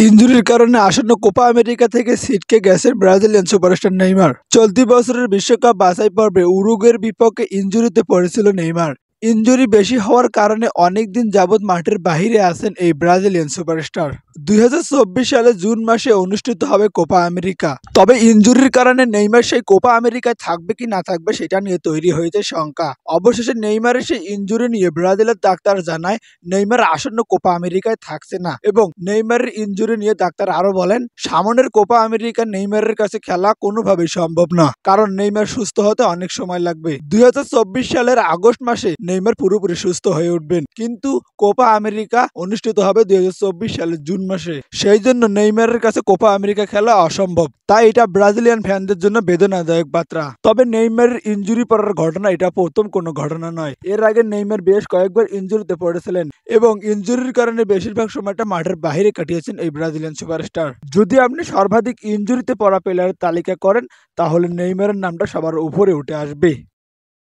ইনজুরির কারণে আসন্ন Copa America থেকে ছিটকে গেছেন ব্রাজিলিয়ান সুপারস্টার নেইমার। চলতি বছরের বিশ্বকাপ বাছাই পর্বে উরুগুয়ের বিপক্ষে ইনজুরিতে পড়েছিল নেইমার। ইনজুরি বেশি হওয়ার কারণে অনেকদিন যাবৎ মাঠের বাইরে আছেন এই ব্রাজিলিয়ান সুপারস্টার। 2024 সালে জুন মাসে অনুষ্ঠিত হবে কোপা আমেরিকা। তবে ইনজুরির কারণে নেইমার সেই কোপা আমেরিকায় থাকবে কি না থাকবে সেটা নিয়ে তৈরি হয়েছে শঙ্কা। অবশেষে নেইমারের সেই ইনজুরি নিয়ে ব্রাজিলের ডাক্তার জানায় নেইমার আসন্ন কোপা আমেরিকায় থাকছে না, এবং নেইমারের ইনজুরি নিয়ে ডাক্তার আরো বলেন সামনের কোপা আমেরিকা নেইমারের কাছে খেলা কোনোভাবেই সম্ভব না, কারণ নেইমার সুস্থ হতে অনেক সময় লাগবে। 2024 সালের আগস্ট মাসে নেইমার পুরোপুরি সুস্থ হয়ে উঠবেন, কিন্তু কোপা আমেরিকা অনুষ্ঠিত হবে 2024 সালের জুন মাসে। সেই জন্য নেইমারের কাছে কোপা আমেরিকা খেলা অসম্ভব। তাই এটা ব্রাজিলিয়ান ফ্যানদের জন্য বেদনাদায়ক বার্তা। তবে নেইমারের ইনজুরি পড়ার ঘটনা এটা প্রথম কোনো ঘটনা নয়। এর আগে নেইমার বেশ কয়েকবার ইনজুরিতে পড়েছিলেন এবং ইনজুরির কারণে বেশিরভাগ সময়টা মাঠের বাইরে কাটিয়েছেন এই ব্রাজিলিয়ান সুপারস্টার। যদি আপনি সর্বাধিক ইনজুরিতে পড়া প্লেয়ারের তালিকা করেন তাহলে নেইমারের নামটা সবার উপরে উঠে আসবে।